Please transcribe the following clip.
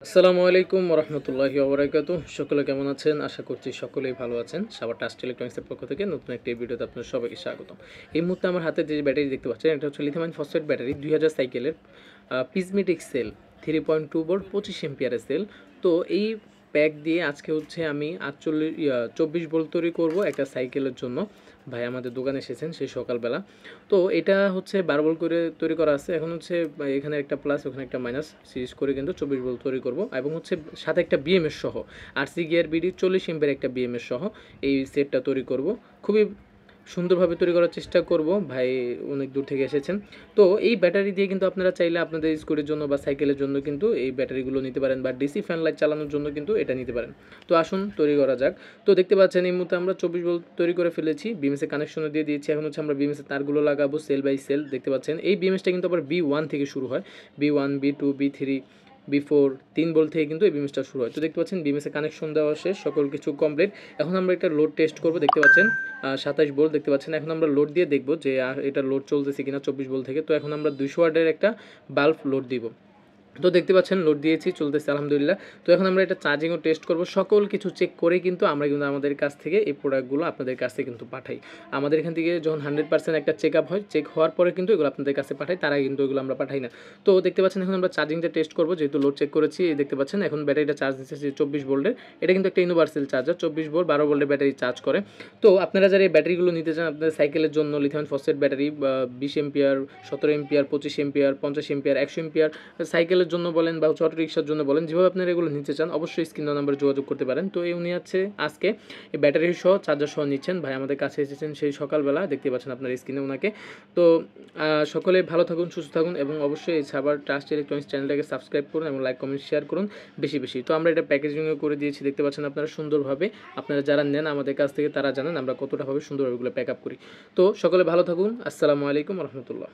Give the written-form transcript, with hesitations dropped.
আসসালামু আলাইকুম ওরহমতুল্লাহি ওবরাকাতুহ। সকলে কেমন আছেন? আশা করছি সকলেই ভালো আছেন। সাভার ট্রাস্ট ইলেকট্রনিক্সের পক্ষ থেকে নতুন একটি ভিডিওতে আপনাদের সবাইকে স্বাগতম। এই মুহূর্তে আমার হাতে যে ব্যাটারি দেখতে পাচ্ছেন, এটা হচ্ছে লিথিয়াম আয়ন ফসফেট ব্যাটারি 2000 সাইকেলের প্রিজমেটিক সেল 3.2 ভোল্ট 25 এম্পিয়ারের সেল। তো এই প্যাক দিয়ে আজকে হচ্ছে আমি 24 ভোল্ট তৈরি করব একটা সাইকেলের জন্য। ভাই আমাদের দোকানে এসেছেন সেই সকালবেলা। তো এটা হচ্ছে 12 ভোল্ট করে তৈরি করা আছে। এখন হচ্ছে এখানে একটা প্লাস ওখানে একটা মাইনাস সিরিজ করে কিন্তু 24 ভোল্ট তৈরি করব, এবং হচ্ছে সাথে একটা বিএমএস সহ আরসি গিয়ার বিডি 40 এম্পের একটা বিএমএস সহ এই সেটটা তৈরি করব। খুবই সুন্দরভাবে তৈরি করার চেষ্টা করব। ভাই অনেক দূর থেকে এসেছেন। তো এই ব্যাটারি দিয়ে কিন্তু আপনারা চাইলে আপনাদের স্কুটির জন্য বা সাইকেলের জন্য কিন্তু এই ব্যাটারিগুলো নিতে পারেন, বা ডিসি ফ্যান লাইট চালানোর জন্য কিন্তু এটা নিতে পারেন। তো আসুন তৈরি করা যাক। তো দেখতে পাচ্ছেন এই মুহূর্তে আমরা 24 ভোল্ট তৈরি করে ফেলেছি, বিএমএসের কানেকশনে দিয়ে দিয়েছি। এখন হচ্ছে আমরা বিএমএসের তারগুলো লাগাবো সেল বাই সেল। দেখতে পাচ্ছেন এই বিএমএসটা কিন্তু আবার B1 থেকে শুরু হয়। B1 B2 B3 B4 3 volt থেকে কিন্তু এই বিএমএসটা শুরু হয়। তো দেখতে পাচ্ছেন বিএমএসের কানেকশন দেওয়া শেষ, সকল কিছু কমপ্লিট। এখন আমরা একটা লোড টেস্ট করব। দেখতে পাচ্ছেন 27 ভোল্ট দেখতে পাচ্ছেন। এখন আমরা লোড দিয়ে দেখব যে এটা লোড চলতেছে কিনা 24 ভোল্ট থেকে। তো এখন আমরা 200 ওয়াটের একটা বাল্ব লোড দিব। তো দেখতে পাচ্ছেন লোড দিয়েছি, চলতেছে আলহামদুলিল্লাহ। তো এখন আমরা এটা চার্জিংও টেস্ট করব। সকল কিছু চেক করে কিন্তু আমরা কিন্তু আমাদের কাছ থেকে এই প্রোডাক্টগুলো আপনাদের কাছে কিন্তু পাঠাই। আমাদের এখান থেকে যখন 100% একটা চেক আপ হয়, চেক হওয়ার পরে কিন্তু এগুলো আপনাদের কাছে পাঠাই, তারা কিন্তু এগুলো আমরা পাঠাই না। তো দেখতে পাচ্ছেন এখন আমরা চার্জিংটা টেস্ট করব, যেহেতু লোড চেক করেছি। দেখতে পাচ্ছেন এখন ব্যাটারিটা চার্জ দিচ্ছে 24 ভোল্টের। এটা কিন্তু একটা ইউনিভার্সাল চার্জার, 24 ভোল্ট 12 ভোল্টের ব্যাটারি চার্জ করে। তো আপনারা যারা এই ব্যাটারিগুলো নিতে চান আপনাদের সাইকেলের জন্য, lithium phosphate battery 20 ampere 17 ampere 25 ampere 50 ampere 100 ampere সাইকেলের জন্য বলেন বা অটো রিক্সার জন্য বলেন, যেভাবে আপনারা এগুলো নিতে চান অবশ্যই স্ক্রিন নাম্বারে যোগাযোগ করতে পারেন। তো উনি আছে আজকে এই ব্যাটারি সহ চার্জার সহ নিচ্ছেন। ভাই আমাদের কাছে এসেছেন সেই সকালবেলা, দেখতে পাচ্ছেন আপনার স্ক্রিনে ওনাকে। তো সকলে ভালো থাকুন, সুস্থ থাকুন, এবং অবশ্যই এই সাভার ট্রাস্ট ইলেকট্রনিক্স চ্যানেলটাকে সাবস্ক্রাইব করুন এবং লাইক কমেন্ট শেয়ার করুন বেশি বেশি। তো আমরা এটা প্যাকেজিংও করে দিয়েছি, দেখতে পাচ্ছেন আপনারা সুন্দরভাবে। আপনারা যারা নেন আমাদের কাছ থেকে তারা জানেন আমরা কতটাভাবে সুন্দরভাবে এগুলো প্যাক আপ করি। তো সকলে ভালো থাকুন। আসসালামু আলাইকুম রহমতুল্লাহ।